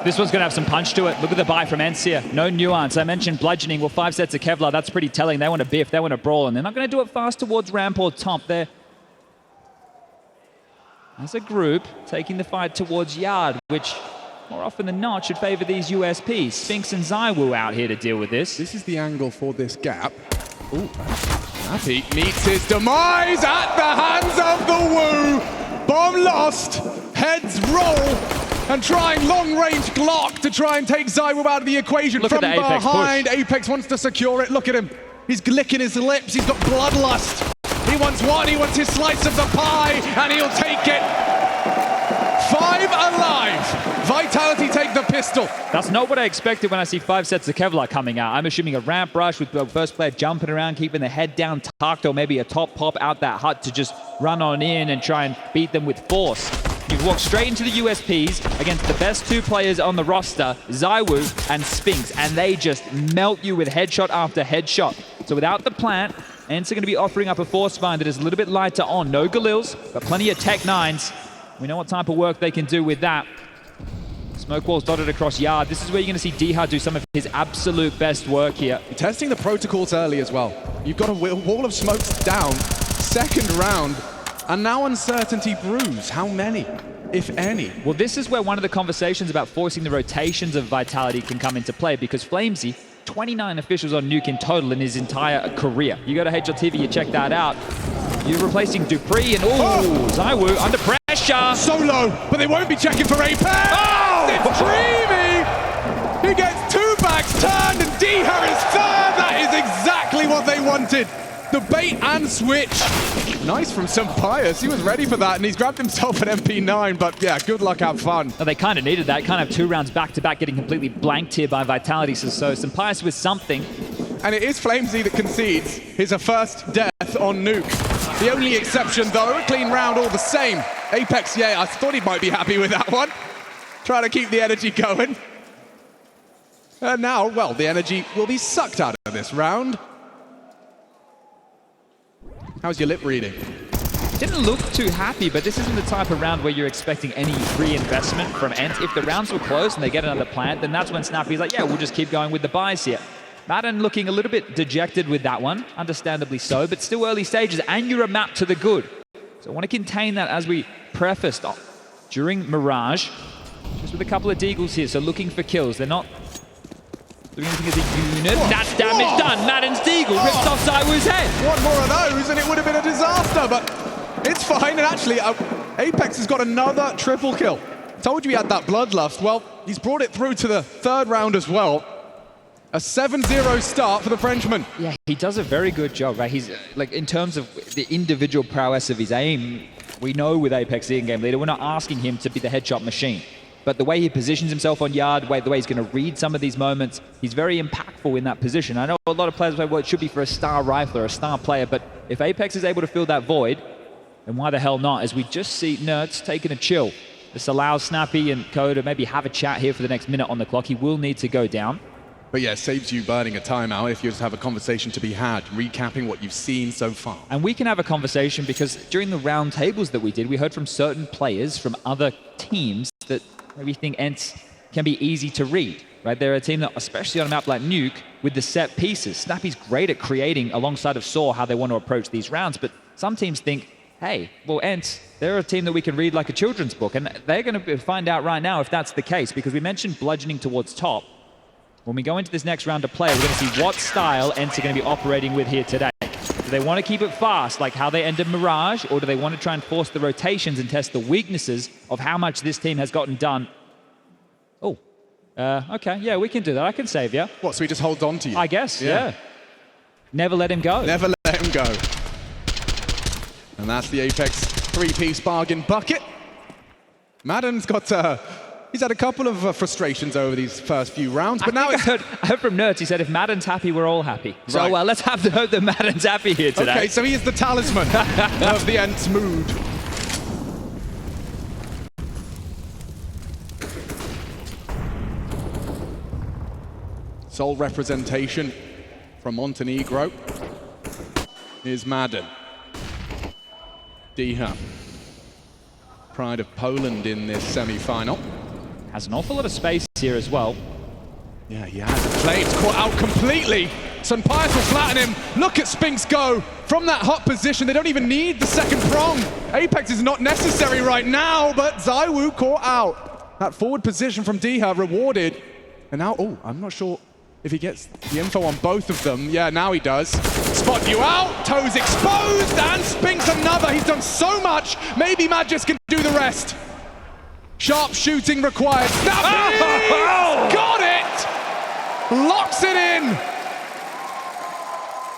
This one's going to have some punch to it. Look at the buy from ENCE here. No nuance. I mentioned bludgeoning. Well, 5 sets of Kevlar. That's pretty telling. They want a biff. They want a brawl. And they're not going to do it fast towards ramp or top. They're, as a group, taking the fight towards yard, which more often than not should favor these USPs. Spinx and ZywOo out here to deal with this. This is the angle for this gap. Ooh, Snappi meets his demise at the hands of the Woo. Bomb lost. Heads roll. And trying long-range Glock to try and take ZywOo out of the equation. Look from at the Apex behind. push. Apex wants to secure it. Look at him. He's licking his lips. He's got bloodlust. He wants one. He wants his slice of the pie, and he'll take it. 5 alive. Vitality take the pistol. That's not what I expected when I see 5 sets of Kevlar coming out. I'm assuming a ramp rush with the first player jumping around, keeping the head down tucked, or maybe a top pop out that hut to just run on in and try and beat them with force. You've walked straight into the USPs against the best 2 players on the roster, ZywOo and Spinx, and they just melt you with headshot after headshot. So without the plant, ENCE are going to be offering up a force find that is a little bit lighter on. No Galils, but plenty of Tech 9s. We know what type of work they can do with that. Smoke walls dotted across yard. This is where you're going to see Dha do some of his absolute best work here. Testing the protocols early as well. You've got a wall of smokes down, second round, and now uncertainty brews. How many, if any? Well, this is where one of the conversations about forcing the rotations of Vitality can come into play, because flameZ, 29 officials on Nuke in total in his entire career. You go to HLTV, you check that out. You're replacing Dupree and ZywOo under pressure. So low, but they won't be checking for Apex. Oh! It's dreamy. He gets 2 backs turned, and Dha is third. That is exactly what they wanted. The bait and switch. Nice from SunPayus. He was ready for that, and he's grabbed himself an MP9, but yeah, good luck, have fun. Well, they kind of needed that. Kind of 2 rounds back-to-back getting completely blanked here by Vitality. So SunPayus with something. And it is flameZ that concedes his first death on Nuke. The only exception, though, a clean round all the same. Apex, yeah, I thought he might be happy with that one. Trying to keep the energy going. And now, well, the energy will be sucked out of this round. How's your lip reading? Didn't look too happy, but this isn't the type of round where you're expecting any reinvestment from ENCE. If the rounds were close and they get another plant, then that's when Snappi's like, yeah, we'll just keep going with the buys here. Madden looking a little bit dejected with that one, understandably so, but still early stages, and you're a map to the good. So I want to contain that as we prefaced during Mirage, just with a couple of deagles here, so looking for kills. They're not doing anything as a unit. Whoa. That's damage done. Madden's deagle rips off ZywOo's head. One more of those and it would have been a disaster, but it's fine. And actually, Apex has got another triple kill. Told you he had that bloodlust. Well, he's brought it through to the 3rd round as well. A 7-0 start for the Frenchman. Yeah, he does a very good job, right? He's like, in terms of the individual prowess of his aim, we know with Apex, the in-game leader, we're not asking him to be the headshot machine. But the way he positions himself on yard, the way he's going to read some of these moments, he's very impactful in that position. I know a lot of players say, well, it should be for a star rifler or a star player, but if Apex is able to fill that void, then why the hell not? As we just see Nerds taking a chill. This allows Snappi and Co to maybe have a chat here for the next minute on the clock. He will need to go down. But yeah, it saves you burning a timeout if you just have a conversation to be had, recapping what you've seen so far. And we can have a conversation because during the round tables that we did, we heard from certain players from other teams that maybe think ENCE can be easy to read, right? They're a team that, especially on a map like Nuke, with the set pieces, Snappi's great at creating alongside of Saw how they want to approach these rounds, but some teams think, hey, well, ENCE, they're a team that we can read like a children's book, and they're going to find out right now if that's the case, because we mentioned bludgeoning towards top. When we go into this next round of play, we're going to see what style ENCE are going to be operating with here today. Do they want to keep it fast, like how they ended Mirage, or do they want to try and force the rotations and test the weaknesses of how much this team has gotten done? Oh, okay, yeah, we can do that. I can save you. What, so he just holds on to you? I guess, yeah. Never let him go. Never let him go. And that's the Apex 3-piece bargain bucket. Madden's got... He's had a couple of frustrations over these first few rounds, but I heard from Nerds, he said, if Madden's happy, we're all happy. So right. let's have the hope that Madden's happy here today. Okay, so he is the talisman of the ENCE mood. Sole representation from Montenegro is Madden. Dha, pride of Poland in this semi-final. Has an awful lot of space here as well. Yeah, he has. flameZ caught out completely. SunPayus will flatten him. Look at Spinx go from that hot position. They don't even need the second prong. Apex is not necessary right now, but ZywOo caught out. That forward position from Diha rewarded. And now, oh, I'm not sure if he gets the info on both of them. Yeah, now he does. Spot you out, toes exposed, and Spinx another. He's done so much. Maybe Magisk can do the rest. Sharp shooting required. Snappi! Got it! Locks it in!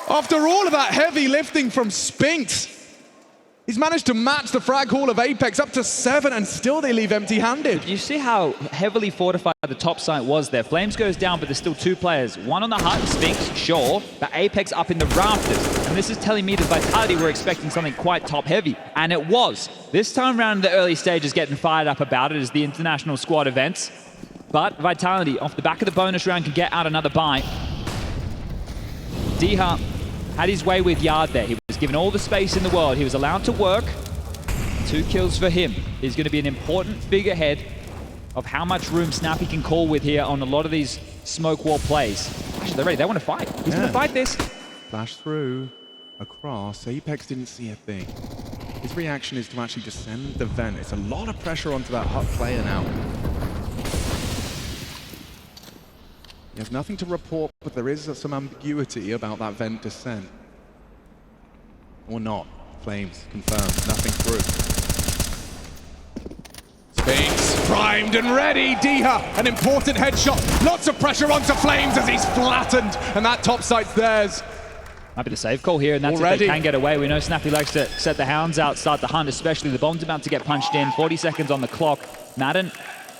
After all of that heavy lifting from Spinx, he's managed to match the frag haul of Apex up to 7, and still they leave empty-handed. You see how heavily fortified the top site was there. flameZ goes down, but there's still 2 players. One on the hut, Spinx, sure, but Apex up in the rafters. And this is telling me that Vitality were expecting something quite top-heavy, and it was. This time around in the early stages, getting fired up about it as the international squad events. But Vitality, off the back of the bonus round, can get out another buy. Diha had his way with Yard there. He was given all the space in the world. He was allowed to work. 2 kills for him. He's going to be an important figurehead of how much room Snappi can call with here on a lot of these smoke wall plays. Actually, they're ready. They want to fight. He's going to fight this. Flash through, across. Apex didn't see a thing. His reaction is to actually descend the vent. It's a lot of pressure onto that hut player now. He has nothing to report, but there is some ambiguity about that vent descent. Or not. flameZ confirmed, nothing through. Spinx primed and ready. Diha, an important headshot. Lots of pressure onto flameZ as he's flattened, and that top site's theirs. Might be the save call here, and that's if they can get away. We know Snappi likes to set the hounds out, start the hunt, especially the bomb's about to get punched in. 40 seconds on the clock. Madden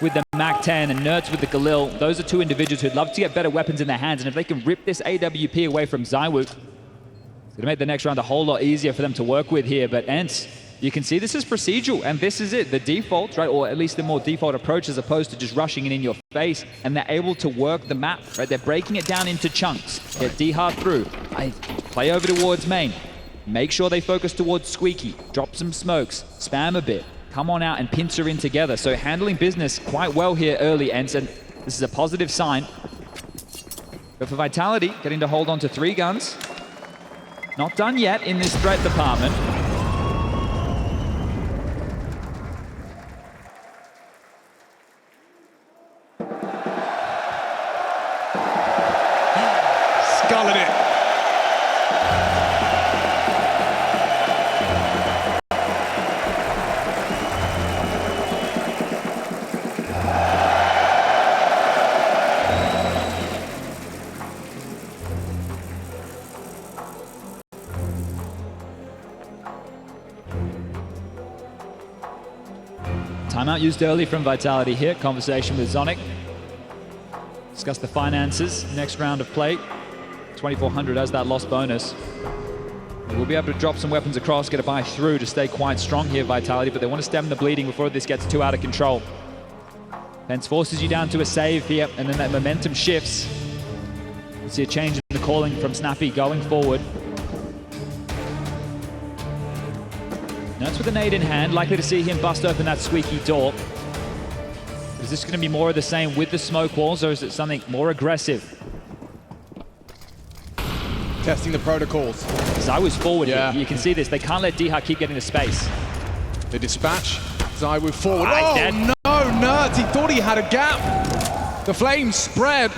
with the Mac-10 and Nerds with the Galil. Those are 2 individuals who'd love to get better weapons in their hands, and if they can rip this AWP away from ZywOo, it's going to make the next round a whole lot easier for them to work with here. But ENCE, you can see this is procedural, and this is it, the default, right? Or at least the more default approach as opposed to just rushing it in your face. And they're able to work the map, right? They're breaking it down into chunks. Get Diha through. Play over towards main. Make sure they focus towards Squeaky. Drop some smokes. Spam a bit. Come on out and pincer in together. So handling business quite well here early, ENCE, and this is a positive sign. But for Vitality, getting to hold on to 3 guns. Not done yet in this threat department. Sculling it. Timeout used early from Vitality here. Conversation with Zonic. Discuss the finances. Next round of play. 2,400 as that lost bonus. We'll be able to drop some weapons across, get a buy through to stay quite strong here, Vitality, but they want to stem the bleeding before this gets too out of control. ENCE forces you down to a save here, and then that momentum shifts. We'll see a change in the calling from Snappi going forward. Nerds with a nade in hand, likely to see him bust open that squeaky door. Is this going to be more of the same with the smoke walls, or is it something more aggressive? Testing the protocols. ZywOo's forward here. You can see this. They can't let Diha keep getting the space. They dispatch ZywOo forward. Dead. No, Nerds. He thought he had a gap. The flames spread.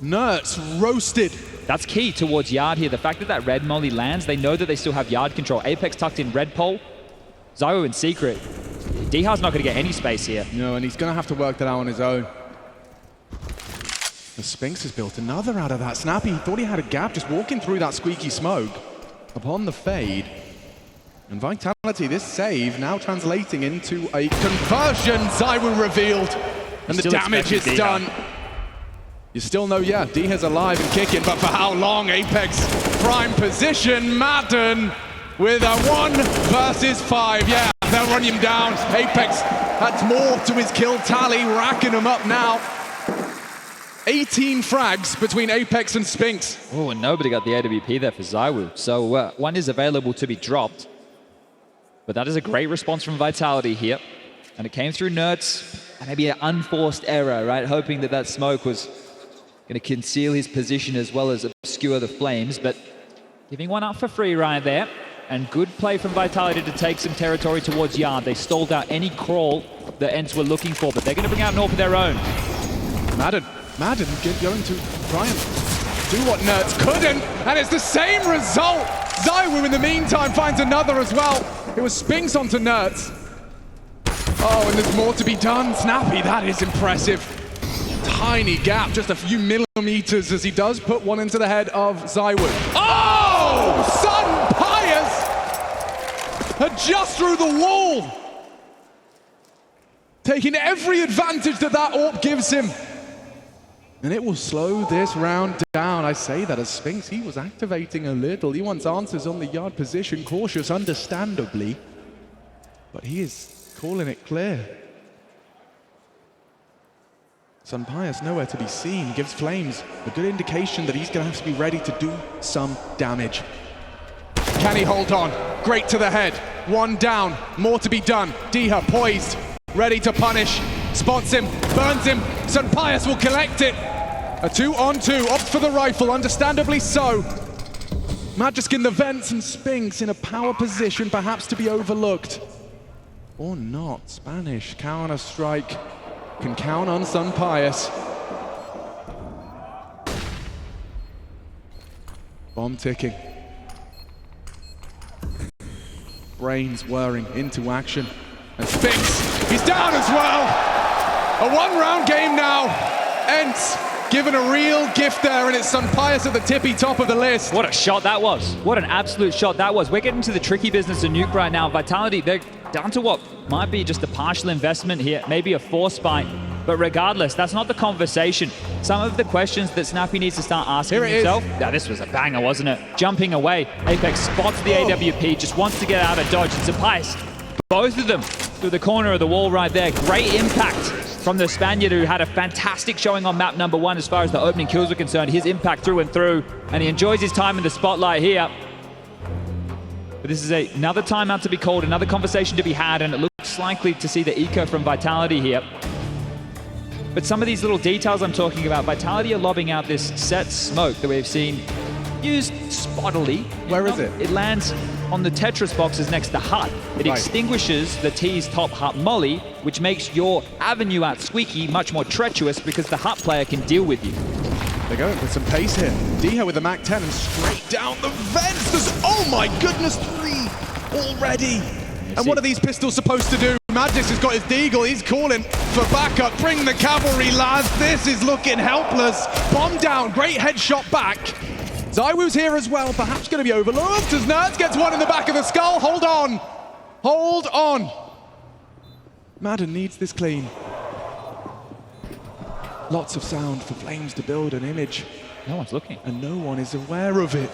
Nerds roasted. That's key towards Yard here. The fact that that red molly lands, they know that they still have Yard control. Apex tucked in red pole. ZywOo in secret. Diha's not going to get any space here. No, and he's going to have to work that out on his own. The Spinx has built another out of that. Snappi thought he had a gap just walking through that squeaky smoke. Upon the fade. And Vitality, this save now translating into a conversion. ZywOo revealed. And the damage is done. You still know, yeah, Diha's alive and kicking, but for how long? Apex prime position. Madden with a 1 versus 5. Yeah, they'll run him down. Apex adds more to his kill tally, racking him up now. 18 frags between Apex and Spinx. Oh, and nobody got the AWP there for ZywOo. So one is available to be dropped. But that is a great response from Vitality here. And it came through Nerds, and maybe an unforced error, right? Hoping that that smoke was going to conceal his position as well as obscure the flames, but giving one up for free right there. And good play from Vitality to take some territory towards Yard. They stalled out any crawl that ENCE were looking for, but they're going to bring out North of their own. Madden going to try and do what Nerds couldn't, and it's the same result. ZywOo in the meantime finds another as well. It was Spinx onto Nerds. Oh, and there's more to be done. Snappi, that is impressive. Tiny gap, just a few millimeters as he does put one into the head of ZywOo. Oh! SunPayus! Just through the wall. Taking every advantage that AWP gives him. And it will slow this round down. I say that as Spinx, he was activating a little. He wants answers on the Yard position, cautious, understandably. But he is calling it clear. SunPayus nowhere to be seen, gives flameZ a good indication that he's going to have to be ready to do some damage. Can he hold on? Great to the head. One down, more to be done. Diha poised, ready to punish. Spots him, burns him. SunPayus will collect it. A 2-on-2, opts for the rifle, understandably so. Magisk in the vents and Spinx in a power position, perhaps to be overlooked. Or not. Spanish counter-strike. Can count on SunPayus. Bomb ticking. Brains whirring into action. And Spinx, he's down as well. A one-round game now. ENCE given a real gift there, and it's SunPayus at the tippy top of the list. What a shot that was. What an absolute shot that was. We're getting to the tricky business of Nuke right now. Vitality, they're down to what might be just a partial investment here, maybe a force buy. But regardless, that's not the conversation. Some of the questions that Snappi needs to start asking himself. Yeah, this was a banger, wasn't it? Jumping away. Apex spots the AWP, just wants to get out of dodge. And SunPayus, both of them through the corner of the wall right there. Great impact from the Spaniard, who had a fantastic showing on map number 1 as far as the opening kills were concerned. His impact through and through, and he enjoys his time in the spotlight here. But this is another timeout to be called, another conversation to be had, and it looks likely to see the eco from Vitality here. But some of these little details I'm talking about, Vitality are lobbing out this set smoke that we've seen used spottily. Where is it? It lands on the Tetris boxes next to Hut. It extinguishes the T's top Hut molly, which makes your avenue out Squeaky much more treacherous because the Hut player can deal with you. They're going for some pace here. Diha with the Mac 10 and straight down the vents. Oh my goodness, 3 already. And what are these pistols supposed to do? Magisk has got his deagle. He's calling for backup. Bring the cavalry, lads. This is looking helpless. Bomb down. Great headshot back. ZywOo's here as well. Perhaps going to be overlooked as Nerds gets one in the back of the skull. Hold on. Hold on. Madden needs this clean. Lots of sound for flameZ to build an image. No one's looking. And no one is aware of it.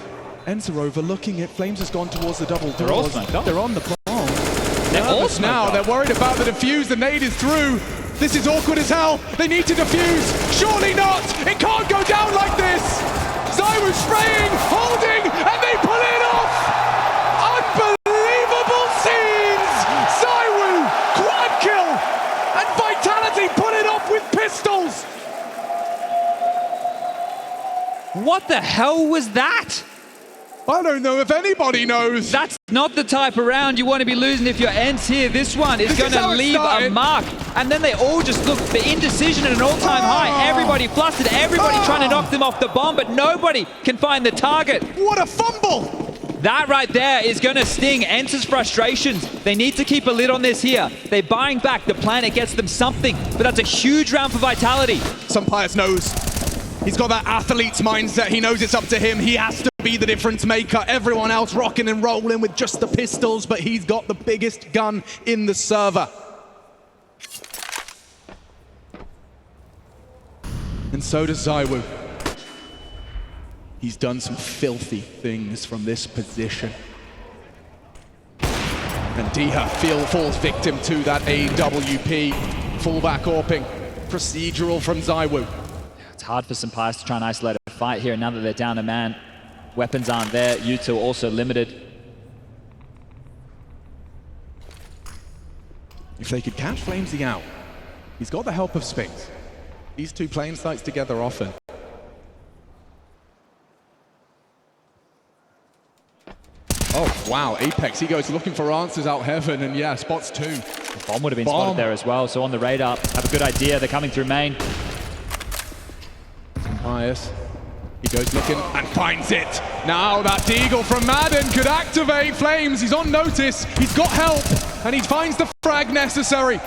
ENCE are overlooking it. flameZ has gone towards the double They're all smoked up. They're on the bomb. They're all smoked now. up. They're worried about the defuse. The nade is through. This is awkward as hell. They need to defuse. Surely not. It can't go down like this. ZywOo spraying, holding, and they pull it off. Unbelievable scenes. ZywOo, quad kill, and Vitality put it off with pistols. What the hell was that? I don't know if anybody knows. That's not the type of round you want to be losing if you're ENCE here. This one is going to leave a mark. And then they all just look for indecision at an all-time high. Everybody flustered, everybody trying to knock them off the bomb, but nobody can find the target. What a fumble! That right there is going to sting ENCE's frustrations. They need to keep a lid on this here. They're buying back. The planet gets them something, but that's a huge round for Vitality. SunPayus knows. He's got that athlete's mindset. He knows it's up to him. He has to be the difference maker. Everyone else rocking and rolling with just the pistols, but he's got the biggest gun in the server. And so does ZywOo. He's done some filthy things from this position. And Diha falls victim to that AWP. Fullback AWPing. Procedural from ZywOo. It's hard for SunPayus to try and isolate a fight here. Now that they're down a man, weapons aren't there. U2 also limited. if they could catch flameZ out, he's got the help of Spinx. These two playing sites together often. Oh, wow, Apex, he goes looking for answers out heaven, and yeah, spots two. The bomb would have been spotted there as well, so on the radar, have a good idea, they're coming through main. SunPayus, he goes looking and finds it. Now that Deagle from Madden could activate flameZ, he's on notice, he's got help, and he finds the frag necessary.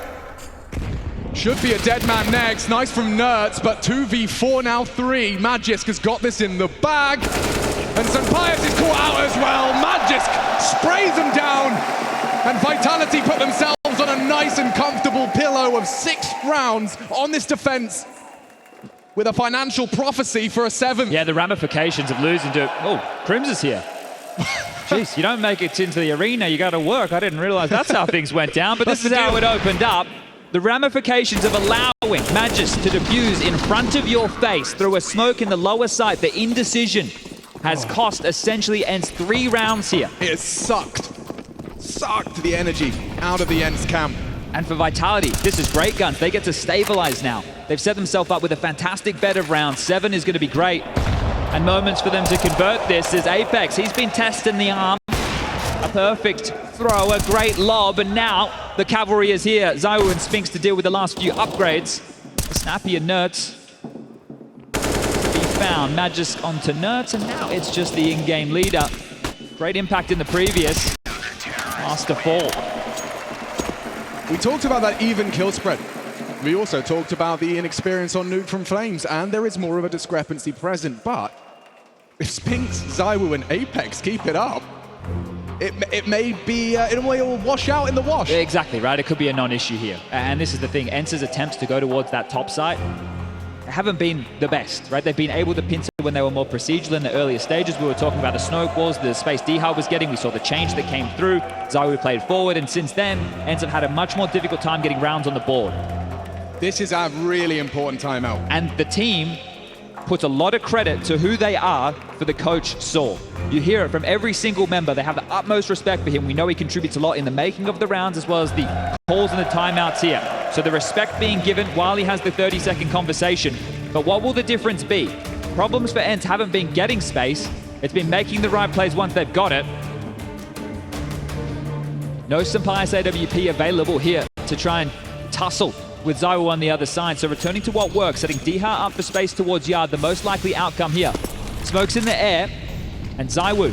Should be a dead man next, nice from Nerds, but 2v4 now 3. Magisk has got this in the bag. And SunPayus is caught out as well. Magisk sprays them down. And Vitality put themselves on a nice and comfortable pillow of 6 rounds on this defense. With a financial prophecy for a 7th. Yeah, the ramifications of losing to... Oh, Crims is here. Jeez, you don't make it into the arena, you got to work. I didn't realize that's how things went down, but this is how it opened up. The ramifications of allowing Magisk to defuse in front of your face through a smoke in the lower side, the indecision has cost essentially ENCE 3 rounds here. It has sucked the energy out of the ENCE camp. And for Vitality, this is great guns. They get to stabilize now. They've set themselves up with a fantastic bed of rounds. 7 is going to be great. And moments for them to convert this is Apex. He's been testing the arm. A perfect throw, a great lob, and now the cavalry is here. ZywOo and Spinx to deal with the last few upgrades. Snappi and Nerds to be found. Magisk onto Nerds, and now it's just the in-game leader. Great impact in the previous. Last to fall. We talked about that even kill spread. We also talked about the inexperience on Nuke from flameZ, and there is more of a discrepancy present, but if Spinx, ZywOo, and Apex keep it up, it may be, in a way, it will wash out in the wash. Exactly, right? It could be a non-issue here. And this is the thing, ENCE's attempts to go towards that top site haven't been the best, right? They've been able to pincer when they were more procedural in the earlier stages. We were talking about the smoke walls, the space D-Hub was getting. We saw the change that came through. ZywOo played forward, and since then, ENCE have had a much more difficult time getting rounds on the board. This is a really important timeout. And the team puts a lot of credit to who they are for the coach Saul. You hear it from every single member. They have the utmost respect for him. We know he contributes a lot in the making of the rounds as well as the calls and the timeouts here. So the respect being given while he has the 30-second conversation. But what will the difference be? Problems for ENCE haven't been getting space. It's been making the right plays once they've got it. No SunPayus AWP available here to try and tussle with ZywOo on the other side. So returning to what works, setting Diha up for space towards Yard, the most likely outcome here. Smokes in the air, and ZywOo.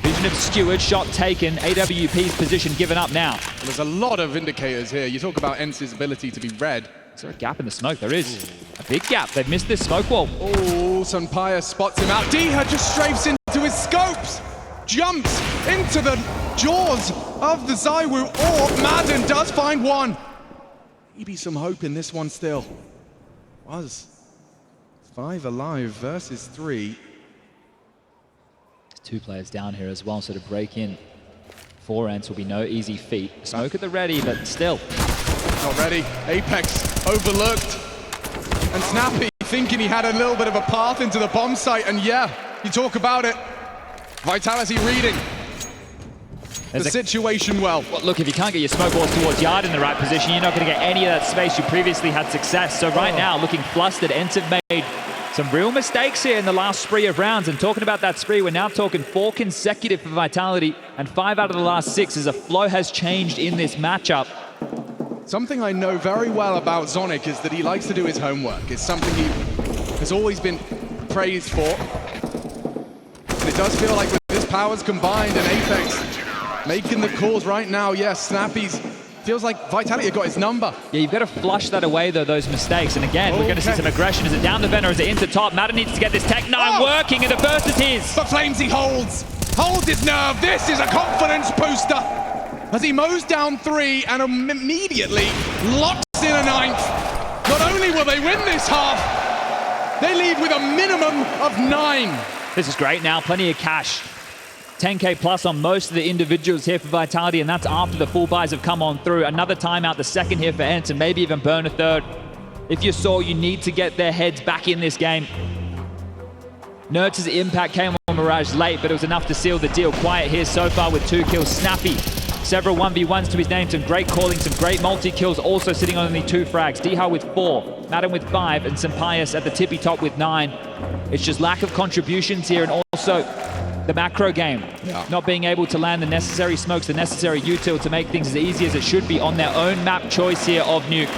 Vision obscured, shot taken, AWP's position given up now. Well, there's a lot of indicators here. You talk about ENCE's ability to be read. Is there a gap in the smoke? There is. A big gap. They've missed this smoke wall. Oh, SunPayus spots him out. Diha just strafes into his scopes. Jumps into the jaws of the ZywOo. Or Madden does find one. Maybe some hope in this one still. Was 5 alive versus 3. 2 players down here as well, so to break in for ENCE will be no easy feat. Smoke at the ready, but still. Not ready. Apex overlooked. And Snappi thinking he had a little bit of a path into the bomb site, and yeah, you talk about it. Vitality reading the situation well. Look, if you can't get your smoke balls towards Yard in the right position, you're not going to get any of that space you previously had success. So right now, looking flustered, ENCE have made some real mistakes here in the last spree of rounds. And talking about that spree, we're now talking 4 consecutive for Vitality, and 5 out of the last 6 as a flow has changed in this matchup. Something I know very well about Zonic is that he likes to do his homework. It's something he has always been praised for. And it does feel like with his powers combined and Apex making the calls right now, yes, Snappi's feels like Vitality have got his number. Yeah, you've got to flush that away, though, those mistakes. And again, we're going to see some aggression. Is it down the vent or is it into top? Madden needs to get this Tech 9 working, and the burst is his. But flameZ holds his nerve. This is a confidence booster as he mows down 3 and immediately locks in a 9th. Not only will they win this half, they leave with a minimum of 9. This is great now, plenty of cash. 10K plus on most of the individuals here for Vitality, and that's after the full buys have come on through. Another timeout, the second here for ENCE, and maybe even burn a 3rd. If you saw, you need to get their heads back in this game. Nerds' impact came on Mirage late, but it was enough to seal the deal. Quiet here so far with 2 kills. Snappi several 1v1s to his name, some great calling, some great multi-kills, also sitting on only 2 frags. Dihar with 4, Madden with 5, and SunPayus at the tippy top with 9. It's just lack of contributions here, and also the macro game. Not being able to land the necessary smokes, the necessary util to make things as easy as it should be on their own map choice here of Nuke.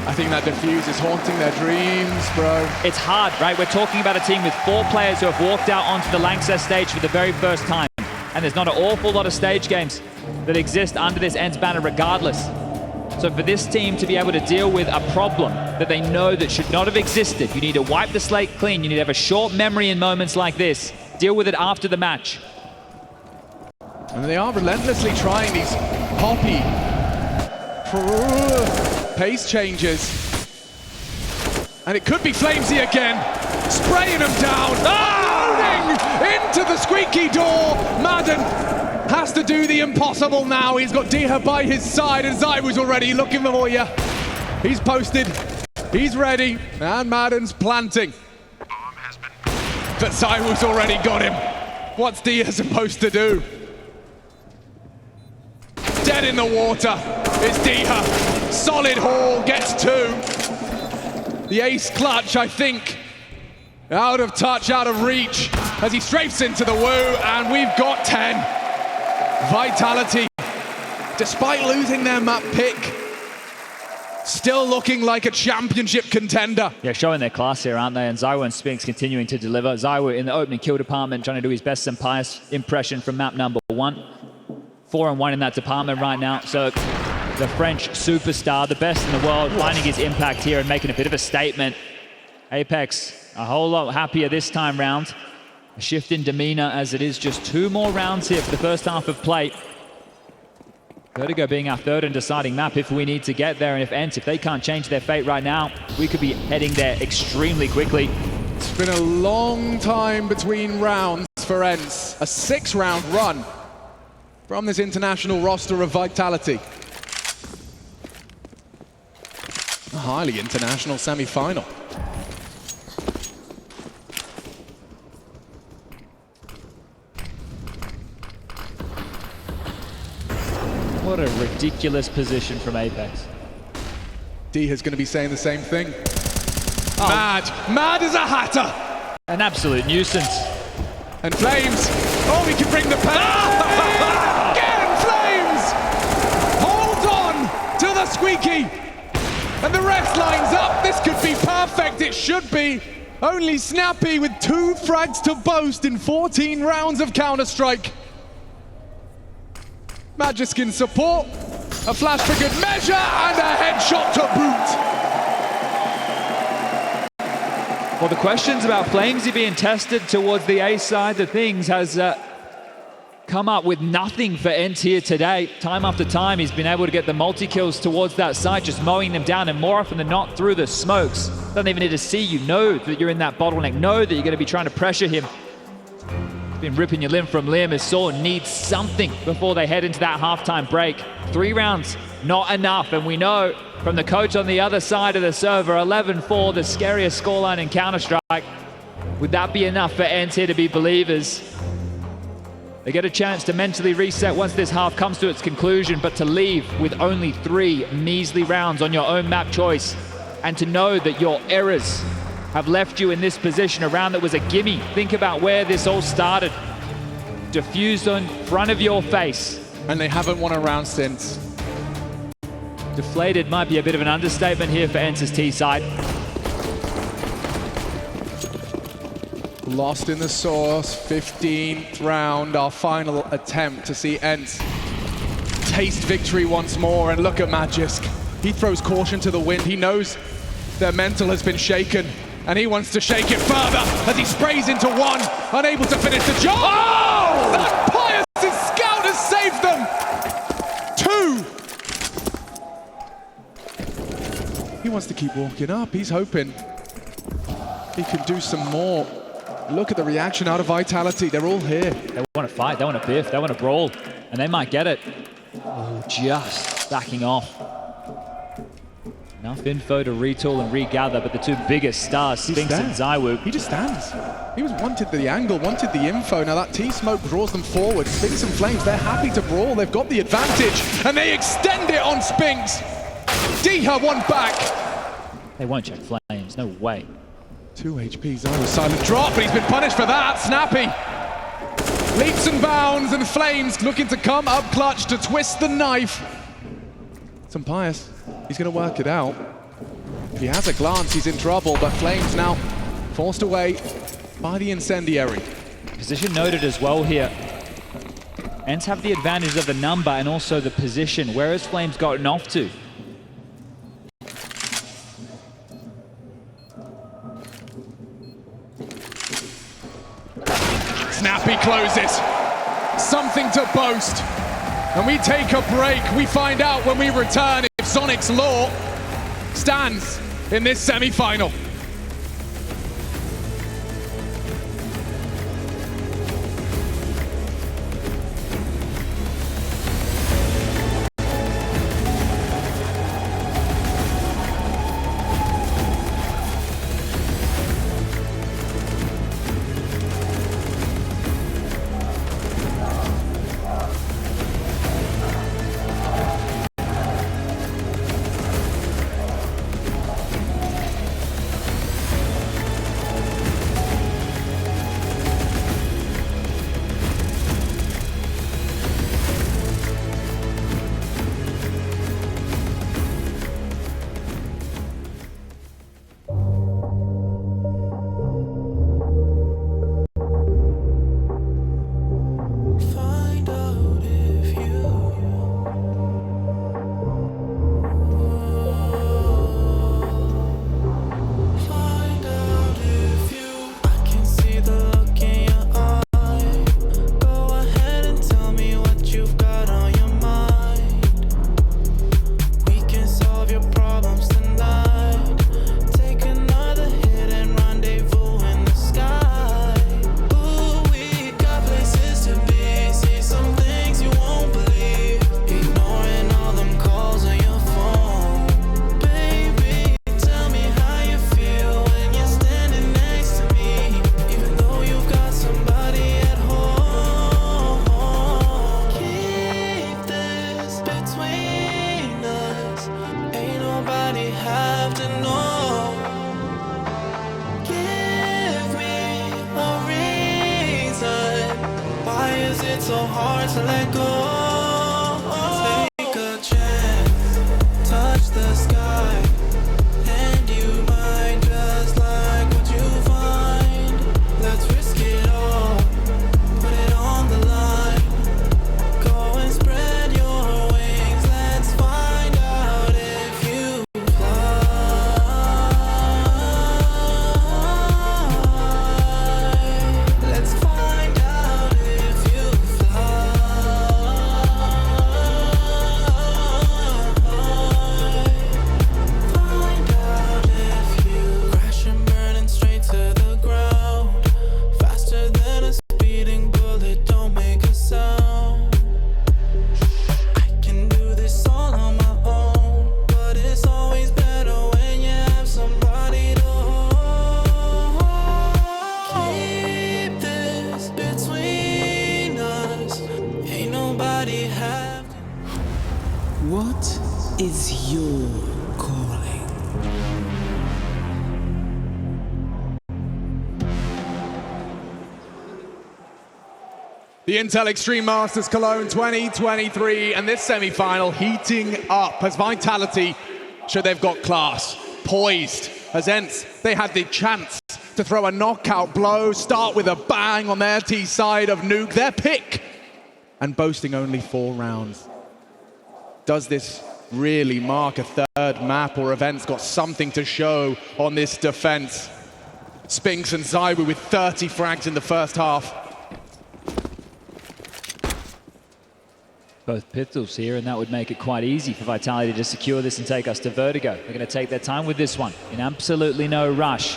I think that defuse is haunting their dreams, bro. It's hard, right? We're talking about a team with 4 players who have walked out onto the LANXESS stage for the very first time. And there's not an awful lot of stage games that exist under this ENCE banner regardless. So for this team to be able to deal with a problem that they know that should not have existed, you need to wipe the slate clean. You need to have a short memory in moments like this. Deal with it after the match. And they are relentlessly trying these poppy pace changes. And it could be flameZ again, spraying them down. Into the squeaky door. Madden has to do the impossible now. He's got Dihar by his side, and Zywoo's already looking for you. He's posted, he's ready, and Madden's planting. But Zywoo's already got him. What's Dihar supposed to do? Dead in the water. It's Dihar. Solid haul, gets 2. The ace clutch, I think. Out of touch, out of reach, as he strafes into the woo, and we've got 10. Vitality, despite losing their map pick, still looking like a championship contender. Yeah, showing their class here, aren't they? And Zywoo and Spinx continuing to deliver. Zywoo in the opening kill department, trying to do his best SunPayus impression from map number 1. 4-1 in that department right now. So the French superstar, the best in the world, finding his impact here and making a bit of a statement. Apex, a whole lot happier this time round. A shift in demeanor as it is just 2 more rounds here for the first half of play. Vertigo being our 3rd and deciding map if we need to get there, and if ENCE, if they can't change their fate right now, we could be heading there extremely quickly. It's been a long time between rounds for ENCE. A 6-round run from this international roster of Vitality. A highly international semi-final. What a ridiculous position from Apex. Dihar's going to be saying the same thing. Oh. Mad as a hatter. An absolute nuisance. And flameZ. Oh, we can bring the pain. Again, flameZ. Hold on to the squeaky. And the rest lines up. This could be perfect. It should be. Only Snappi with 2 frags to boast in 14 rounds of Counter-Strike. Magisk in support, a flash for good measure, and a headshot to boot. Well, the questions about flameZ being tested towards the A side of things has come up with nothing for ENCE here today. Time after time, he's been able to get the multi-kills towards that side, just mowing them down, and more often than not, through the smokes. Doesn't even need to see you, know that you're in that bottleneck, know that you're going to be trying to pressure him. Been ripping your limb from limb. His Saw needs something before they head into that halftime break. 3 rounds, not enough. And we know from the coach on the other side of the server, 11-4, the scariest scoreline in Counter-Strike. Would that be enough for ENCE here to be believers? They get a chance to mentally reset once this half comes to its conclusion, but to leave with only 3 measly rounds on your own map choice, and to know that your errors have left you in this position, a round that was a gimme. Think about where this all started. Diffused in front of your face. And they haven't won a round since. Deflated might be a bit of an understatement here for ENCE's T side. Lost in the source, 15th round, our final attempt to see ENCE taste victory once more. And look at Magisk. He throws caution to the wind. He knows their mental has been shaken, and he wants to shake it further as he sprays into 1, unable to finish the job. Oh! That Pius' scout has saved them. 2. He wants to keep walking up. He's hoping he can do some more. Look at the reaction out of Vitality. They're all here. They want to fight. They want to biff. They want to brawl. And they might get it. Oh, just backing off. Enough info to retool and regather, but the two biggest stars, Spinx and ZywOo. He just stands. He wanted the angle, wanted the info. Now that T-Smoke draws them forward. Spinx and flameZ, they're happy to brawl. They've got the advantage, and they extend it on Spinx. Diha one back. They won't check flameZ, no way. 2 HP, ZywOo silent drop, but he's been punished for that. Snappi leaps and bounds, and flameZ looking to come up clutch to twist the knife. SunPayus, he's going to work it out. If he has a glance, he's in trouble, but flameZ now forced away by the incendiary. Position noted as well here. ENCE have the advantage of the number and also the position. Where has flameZ gotten off to? Snappi closes. Something to boast. And we take a break. We find out when we return if Sonic's law stands in this semi-final. So hard to let go. Take a chance, touch the sky, and you might just like what you find. Let's risk it all, put it on the line. Go and spread your wings. Let's find out if you fly. Let's find out if you What is your calling? The Intel Extreme Masters Cologne 2023, and this semi-final heating up as Vitality show they've got class, poised as ENCE. They had the chance to throw a knockout blow, start with a bang on their T side of Nuke, their pick, and boasting only 4 rounds. Does this really mark a third map, or have ENCE got something to show on this defense? Spinx and ZywOo with 30 frags in the first half. Both pistols here, and that would make it quite easy for Vitality to secure this and take us to Vertigo. They're going to take their time with this one in absolutely no rush.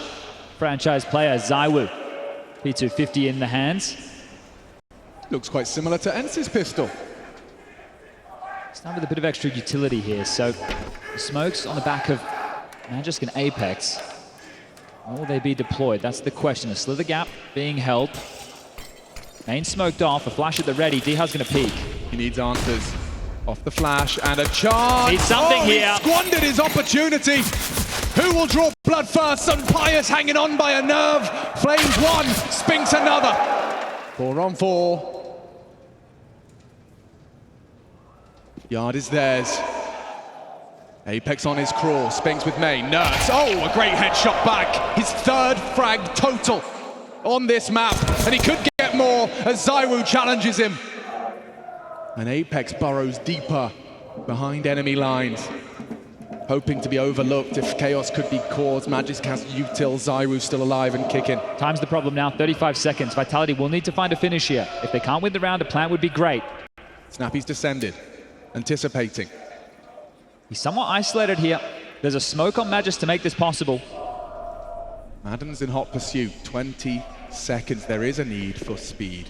Franchise player ZywOo, P250 in the hands. Looks quite similar to ENCE's pistol. Start with a bit of extra utility here. So the smokes on the back of Magisk and Apex. Will they be deployed? That's the question. A slither gap being held. Main smoked off, a flash at the ready. Diha's gonna peek. He needs answers. Off the flash and a chance. Needs something here. He squandered his opportunity. Who will draw blood first? SunPayus hanging on by a nerve. flameZ one, Spinx another. 4 on 4. Yard is theirs. Apex on his crawl. Spinx with main. NERTZ. Oh, a great headshot back. His 3rd frag total on this map. And he could get more as ZywOo challenges him. And Apex burrows deeper behind enemy lines, hoping to be overlooked if chaos could be caused. Magisk has util, ZywOo still alive and kicking. Time's the problem now, 35 seconds. Vitality will need to find a finish here. If they can't win the round, a plant would be great. Snappi's descended, anticipating. He's somewhat isolated here. There's a smoke on Magisk to make this possible. Madden's in hot pursuit, 20 seconds. There is a need for speed.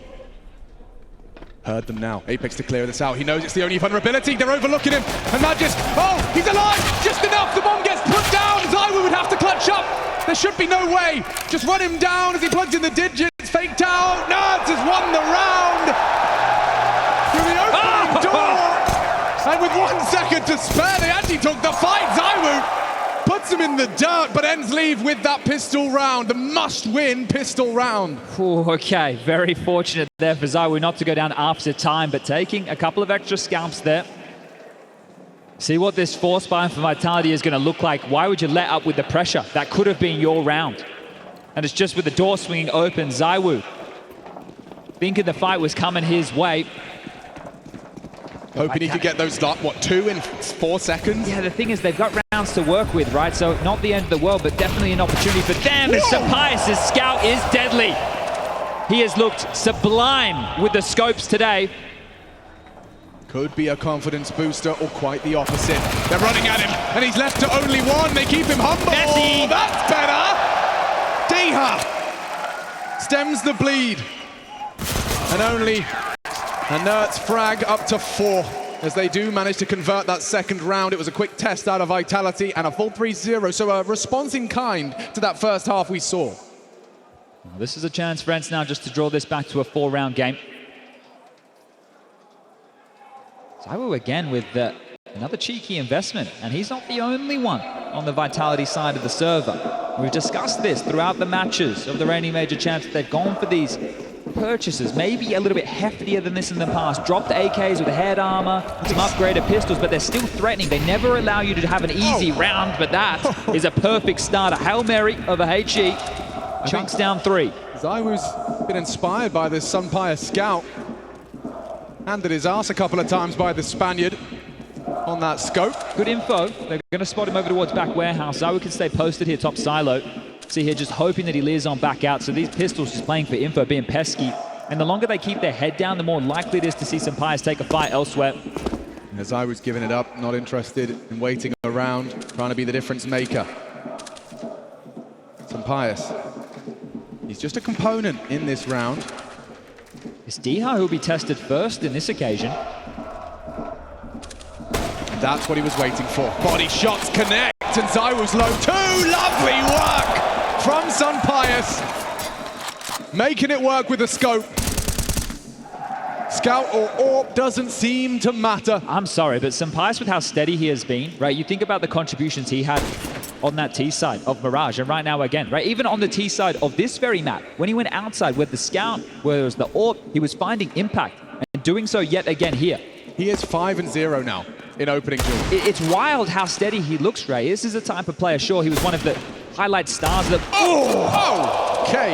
Heard them now. Apex to clear this out. He knows it's the only vulnerability. They're overlooking him. And Magisk, oh, he's alive! Just enough. The bomb gets put down. ZywOo would have to clutch up. There should be no way. Just run him down as he plugs in the digits. Faked out. NERTZ has won the round. Through the opening door. And with 1 second to spare, they actually took the fight. ZywOo puts him in the dirt, but ends leave with that pistol round. The must-win pistol round. Ooh, okay, very fortunate there for ZywOo not to go down after time, but taking a couple of extra scalps there. See what this force buy for Vitality is going to look like. Why would you let up with the pressure? That could have been your round. And it's just with the door swinging open, ZywOo thinking the fight was coming his way. Hoping he could get those, what, 2 in 4 seconds? Yeah, the thing is they've got rounds to work with, right? So not the end of the world, but definitely an opportunity for them. And SunPayus' scout is deadly. He has looked sublime with the scopes today. Could be a confidence booster or quite the opposite. They're running at him, and he's left to only 1. They keep him humble. Messy. Oh, that's better. Diha stems the bleed. And only a NERTZ frag up to 4 as they do manage to convert that second round. It was a quick test out of Vitality and a full 3-0, so a response in kind to that first half we saw. Well, this is a chance for ENCE now just to draw this back to a 4-round game. ZywOo again with another cheeky investment, and he's not the only one on the Vitality side of the server. We've discussed this throughout the matches of the reigning major champs. They've gone for these purchases, maybe a little bit heftier than this in the past. Dropped AKs with head armor, some upgraded pistols, but they're still threatening. They never allow you to have an easy round, but that is a perfect starter. Hail Mary over HE. Chunks down 3. ZywOo's been inspired by this SunPayus scout. Handed his ass a couple of times by the Spaniard on that scope. Good info. They're going to spot him over towards back warehouse. ZywOo can stay posted here top silo. See here, just hoping that he leers on back out. So these pistols just playing for info, being pesky. And the longer they keep their head down, the more likely it is to see SunPayus take a fight elsewhere. And ZywOo's giving it up, not interested in waiting around, trying to be the difference maker. SunPayus, he's just a component in this round. It's Diha who will be tested first in this occasion. And that's what he was waiting for. Body shots connect, and ZywOo's low too. Lovely work from SunPayus. Making it work with a scope. Scout or AWP doesn't seem to matter. I'm sorry, but SunPayus, with how steady he has been, right? You think about the contributions he had on that T side of Mirage, and right now again, right? Even on the T side of this very map, when he went outside with the Scout, where it was the AWP, he was finding impact, and doing so yet again here. He is 5-0 now in opening duel. It's wild how steady he looks, Ray. This is a type of player, sure, he was one of the highlight stars of the... Oh! Okay.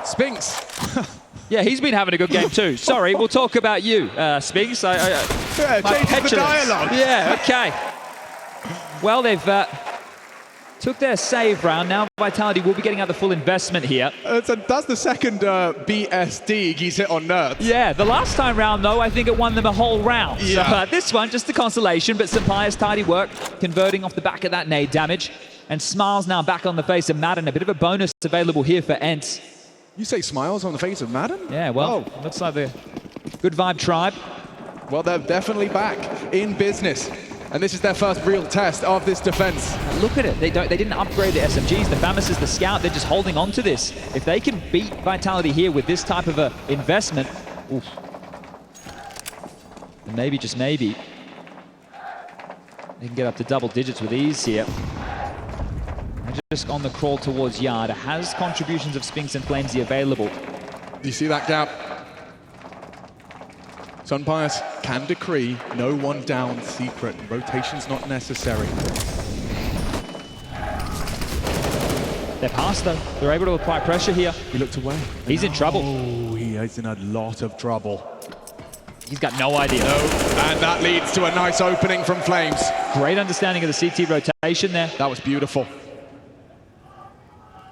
Spinx. Yeah, he's been having a good game too. Sorry, we'll talk about you, Spinx. Yeah, changes the dialogue. Yeah, okay. Well, they've took their save round. Now Vitality will be getting out the full investment here. That's the second BSD he's hit on NERTZ. Yeah, the last time round, though, I think it won them a whole round. Yeah. So this one, just a consolation, but SunPayus tidy work, converting off the back of that nade damage. And smiles now back on the face of Madden. A bit of a bonus available here for ENCE. You say smiles on the face of Madden? Yeah, well, looks like the good vibe tribe. Well, they're definitely back in business. And this is their first real test of this defense. Look at it. They didn't upgrade the SMGs. The FAMAS is the scout. They're just holding on to this. If they can beat Vitality here with this type of a investment, oof. And maybe, just maybe, they can get up to double digits with ease here. Just on the crawl towards Yard. It has contributions of Spinx and flameZ available. You see that gap? SunPayus can decree no one down secret. Rotation's not necessary. They're past though. They're able to apply pressure here. He looked away. He's in trouble. Oh, he is in a lot of trouble. He's got no idea. No, and that leads to a nice opening from flameZ. Great understanding of the CT rotation there. That was beautiful.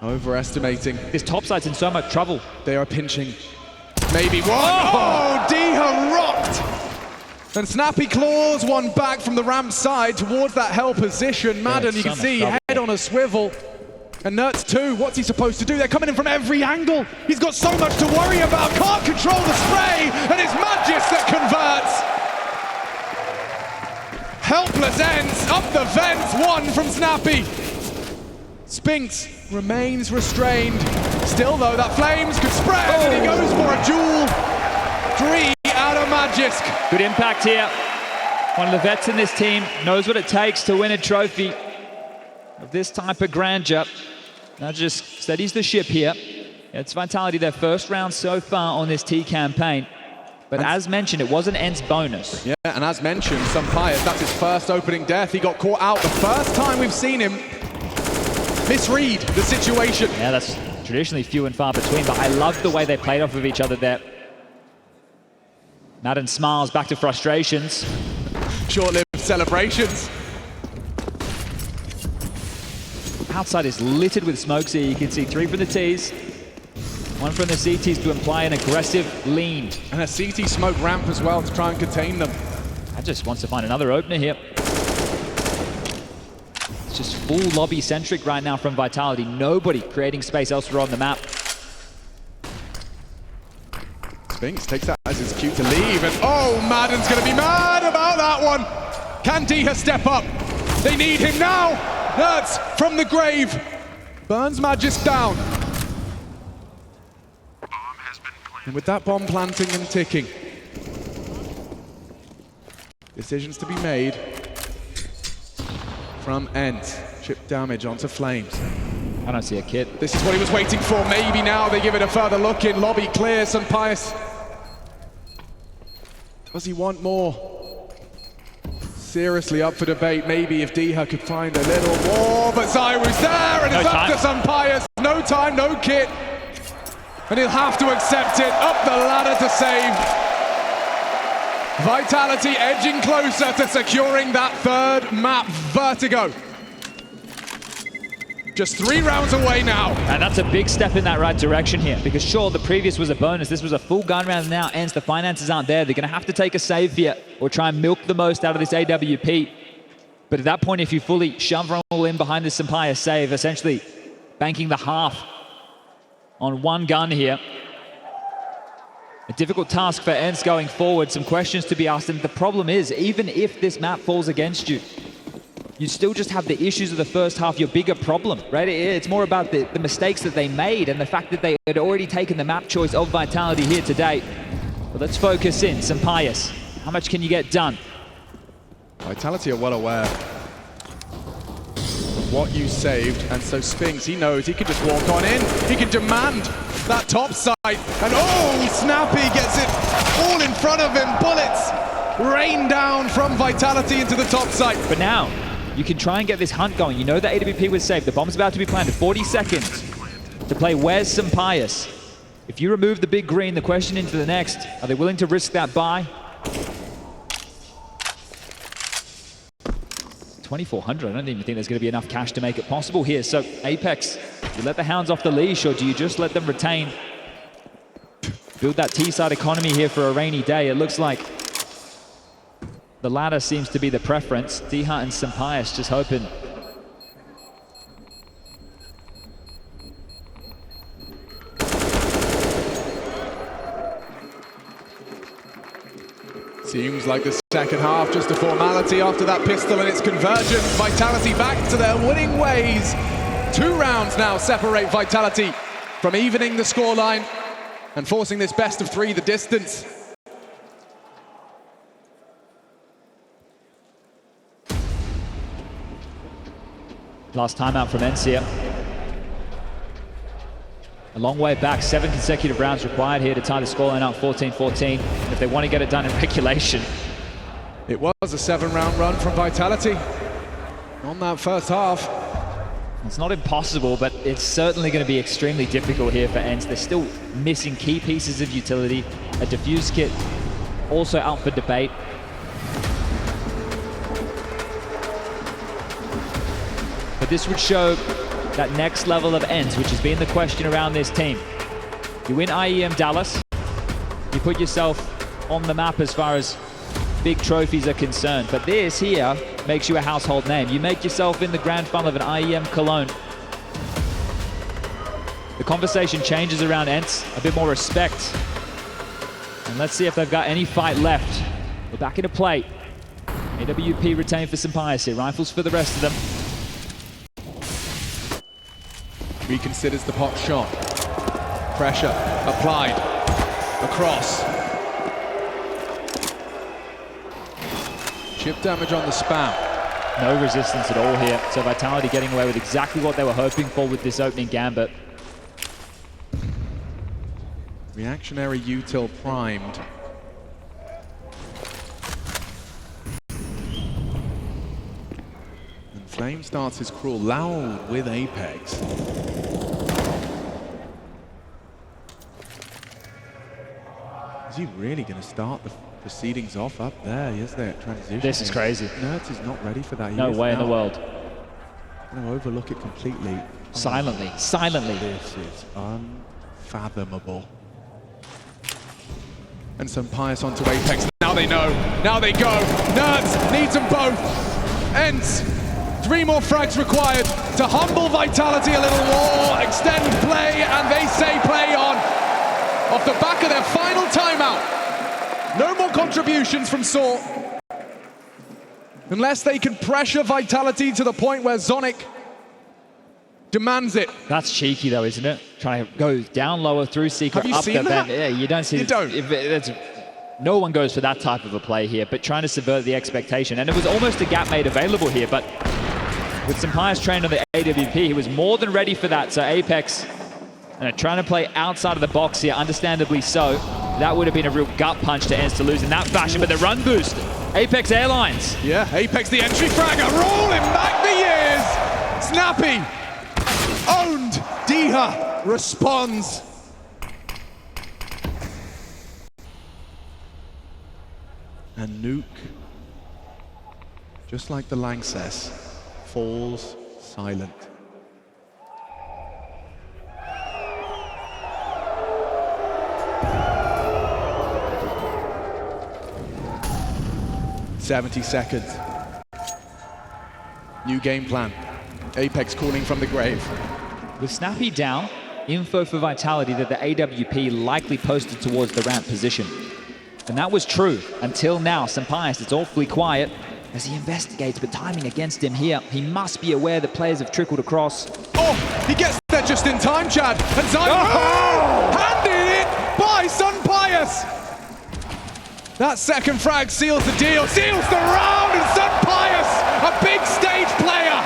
Overestimating. This top side's in so much trouble. They are pinching. Maybe one. Oh, Diha rocked. And Snappi claws one back from the ramp side towards that hell position. Madden, you can see, head on a swivel. And Nertz too, what's he supposed to do? They're coming in from every angle. He's got so much to worry about. Can't control the spray, and it's Magisk that converts. Helpless ENCE, up the vents, one from Snappi. Spinx remains restrained. Still though, that flameZ could spread, and he goes for a duel. 3 out of Magisk. Good impact here. One of the vets in this team knows what it takes to win a trophy of this type of grandeur. Now just steadies the ship here. It's Vitality, their first round so far on this T campaign. But as mentioned, it was an ENCE bonus. Yeah, and as mentioned, SunPayus, that's his first opening death. He got caught out. The first time we've seen him misread the situation. Yeah, that's traditionally few and far between, but I love the way they played off of each other there. Madden smiles back to frustrations. Short-lived celebrations. Outside is littered with smokes here. You can see 3 from the Ts, 1 from the CTs to imply an aggressive lean. And a CT smoke ramp as well to try and contain them. I just wants to find another opener here. It's just full lobby-centric right now from Vitality. Nobody creating space elsewhere on the map. Spinx takes that as his cue to leave, and oh, Madden's going to be mad about that one. Can Diha step up? They need him now. Nertz from the grave. Burns Magisk down. And with that bomb planting and ticking, decisions to be made from ENCE. Chip damage onto flameZ. I don't see a kit. This is what he was waiting for. Maybe now they give it a further look in. Lobby clear. SunPayus. Does he want more? Seriously up for debate. Maybe if Diha could find a little more, but Zyru's there, and it's up to SunPayus. No time, no kit. And he'll have to accept it. Up the ladder to save. Vitality edging closer to securing that third map. Vertigo. Just 3 rounds away now. And that's a big step in that right direction here, because sure, the previous was a bonus. This was a full gun round now. ENCE, the finances aren't there. They're going to have to take a save here or try and milk the most out of this AWP. But at that point, if you fully shove all in behind this SunPayus save, essentially banking the half on one gun here. A difficult task for ENCE going forward. Some questions to be asked. And the problem is, even if this map falls against you, you still just have the issues of the first half, your bigger problem, right? It's more about the mistakes that they made and the fact that they had already taken the map choice of Vitality here today. But let's focus in. SunPayus, how much can you get done? Vitality are well aware of what you saved, and so Spinx, he knows he can just walk on in. He can demand that top side, and oh, Snappi gets it all in front of him. Bullets rain down from Vitality into the top side. But now, you can try and get this hunt going. You know that AWP was safe. The bomb's about to be planted. 40 seconds to play Where's SunPayus. If you remove the big green, the question into the next, are they willing to risk that buy? 2,400. I don't even think there's going to be enough cash to make it possible here. So Apex, do you let the hounds off the leash, or do you just let them retain? Build that T-side economy here for a rainy day. It looks like the latter seems to be the preference. Diha and SunPayus just hoping. Seems like the second half just a formality after that pistol and its convergence. Vitality back to their winning ways. 2 rounds now separate Vitality from evening the scoreline and forcing this best of 3 the distance. Last timeout from ENCE here. A long way back, 7 consecutive rounds required here to tie the scoreline out 14-14 if they want to get it done in regulation. It was a 7-round run from Vitality on that first half. It's not impossible, but it's certainly going to be extremely difficult here for ENCE. They're still missing key pieces of utility. A defuse kit also out for debate. But this would show that next level of ENCE, which has been the question around this team. You win IEM Dallas, you put yourself on the map as far as big trophies are concerned. But this here makes you a household name. You make yourself in the grand final of an IEM Cologne. The conversation changes around ENCE, a bit more respect. And let's see if they've got any fight left. We're back into play. AWP retained for SunPayus here, rifles for the rest of them. Reconsiders the pop shot. Pressure applied. Across. Chip damage on the spam. No resistance at all here. So Vitality getting away with exactly what they were hoping for with this opening gambit. Reactionary util primed. And Flame starts his crawl loud with Apex. Is he really going to start the proceedings off up there? Is there transition? This is crazy. Nerds is not ready for that. No way in the world. I'm going to overlook it completely. Silently, silently. This is unfathomable. And SunPayus onto Apex. Now they know. Now they go. Nerds needs them both. ENCE. 3 more frags required to humble Vitality a little more. Extend play, and they say play on. Off the back of their final timeout. No more contributions from Saw. Unless they can pressure Vitality to the point where Zonic demands it. That's cheeky though, isn't it? Trying to go down lower through Secret, Have you up seen the that? bend. Yeah, you don't see. You don't. No one goes for that type of a play here, but trying to subvert the expectation. And it was almost a gap made available here, but with SunPayus trained on the AWP, he was more than ready for that. So Apex trying to play outside of the box here, understandably so. That would have been a real gut punch to ENCE to lose in that fashion, but the run boost, Apex Airlines. Yeah, Apex the entry fragger, rolling back the years. Snappi, owned. Diha responds. And Nuke, just like the Lanxess, falls silent. "70 seconds. New game plan. Apex calling from the grave." With Snappi down, info for Vitality that the AWP likely posted towards the ramp position. And that was true until now. SunPayus, it's awfully quiet as he investigates, but timing against him here. He must be aware that players have trickled across. Oh, he gets there just in time, Chad. And Zyro handed it by SunPayus. That second frag seals the deal, seals the round, and SunPayus, a big stage player,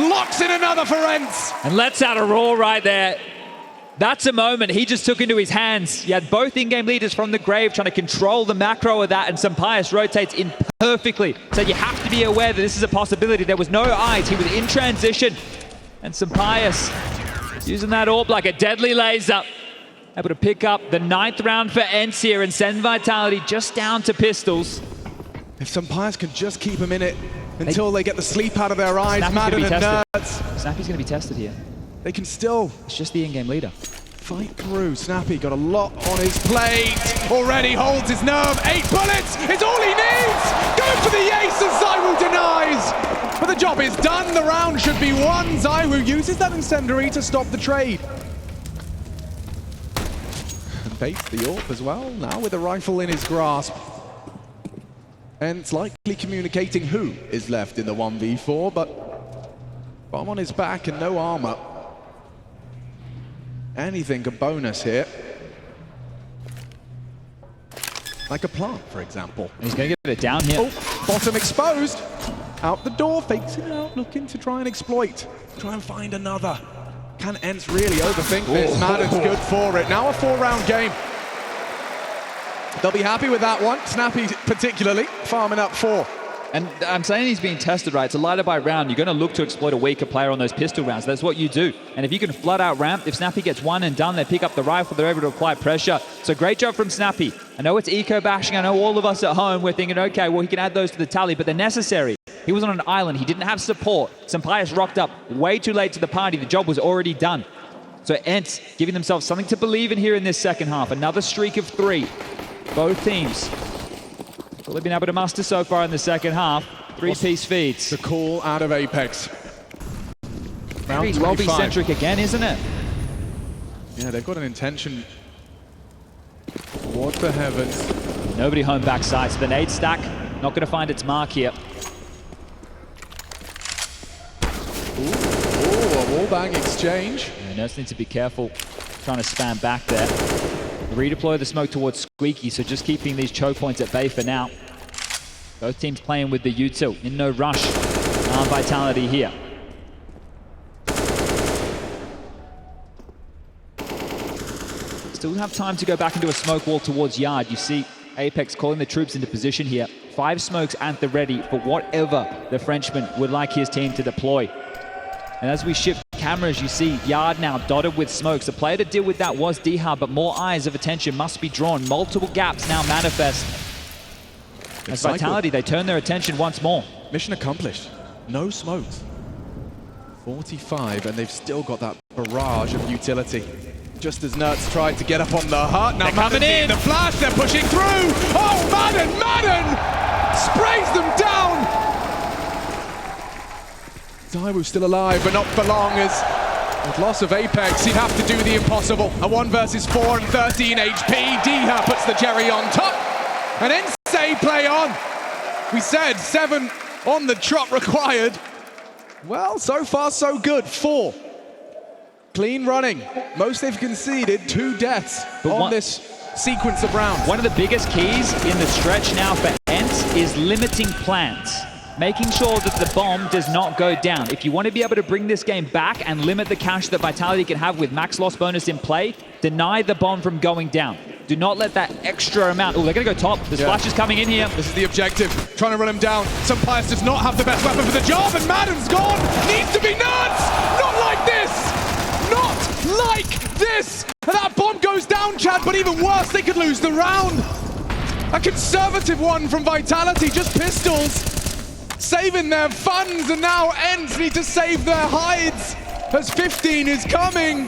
locks in another for ENCE. And lets out a roar right there. That's a moment he just took into his hands. He had both in-game leaders from the grave trying to control the macro of that, and SunPayus rotates in perfectly. So you have to be aware that this is a possibility. There was no eyes. He was in transition. And SunPayus using that AWP like a deadly laser. Able to pick up the 9th round for ENCE here and send Vitality just down to pistols. If SunPayus can just keep him in it until they get the sleep out of their eyes, Snappi's Madden gonna be and tested. Nerds, Snappi's going to be tested here. they can still It's just the in-game leader. fight through. Snappi got a lot on his plate. Already holds his nerve. 8 bullets is all he needs. Go for the ace, and Zywu denies. But the job is done. The round should be won. Zywu uses that incendiary to stop the trade. And Baits the AWP as well, now with a rifle in his grasp. ENCE likely communicating who is left in the 1v4, but bomb on his back and no armor. Anything a bonus here. Like a plant, for example. He's going to get it down here. Oh, bottom exposed. Out the door, fakes it out, looking to try and exploit. Try and find another. Can ENCE really overthink this? Madden's good for it. Now a 4-round game. They'll be happy with that one. Snappi particularly, farming up 4. And I'm saying he's being tested, right? It's a lighter by round. You're going to look to exploit a weaker player on those pistol rounds. That's what you do. And if you can flood out ramp, if Snappi gets one and done, they pick up the rifle, they're able to apply pressure. So great job from Snappi. I know it's eco bashing. I know all of us at home, we're thinking, okay, well, he can add those to the tally, but they're necessary. He was on an island. He didn't have support. SunPayus rocked up way too late to the party. The job was already done. So ENCE giving themselves something to believe in here in this second half. Another streak of 3. Both teams. Well, they've been able to muster so far in the second half. 3-piece feeds. The call out of Apex. Very lobby-centric again, isn't it? Yeah, they've got an intention towards the heavens. Nobody home backside, so the nade stack not going to find its mark here. Ooh, a wallbang exchange. Yeah, Nerds need to be careful trying to spam back there. Redeploy the smoke towards Squeaky, so just keeping these choke points at bay for now. Both teams playing with the util in no rush. Vitality here. Still have time to go back into a smoke wall towards Yard. You see Apex calling the troops into position here. 5 smokes at the ready for whatever the Frenchman would like his team to deploy. And as we shift cameras, you see Yard now dotted with smokes. The player to deal with that was D-Hub, but more eyes of attention must be drawn. Multiple gaps now manifest. As Vitality, they turn their attention once more. Mission accomplished. No smokes. 45, and they've still got that barrage of utility. Just as Nerds tried to get up on the hut. Now coming in. The flash, they're pushing through. Oh, Madden sprays them down. Zaiwu's still alive, but not for long, as with loss of Apex, he'd have to do the impossible. A 1 versus 4 and 13 HP. D-Hub puts the cherry on top. And ENCE play on. We said 7 on the trot required. Well, so far so good. 4. Clean running. Most they've conceded, 2 deaths on this sequence of rounds. One of the biggest keys in the stretch now for ENCE is limiting plants. Making sure that the bomb does not go down. If you want to be able to bring this game back and limit the cash that Vitality can have with max loss bonus in play, deny the bomb from going down. Do not let that extra amount... Oh, they're going to go top. The splash is coming in here. This is the objective. Trying to run him down. SunPayus does not have the best weapon for the job, and Madden's gone. Needs to be Nerds. Not like this. Not like this. And that bomb goes down, Chad, but even worse, they could lose the round. A conservative one from Vitality, just pistols. Saving their funds, and now ENCE need to save their hides as 15 is coming.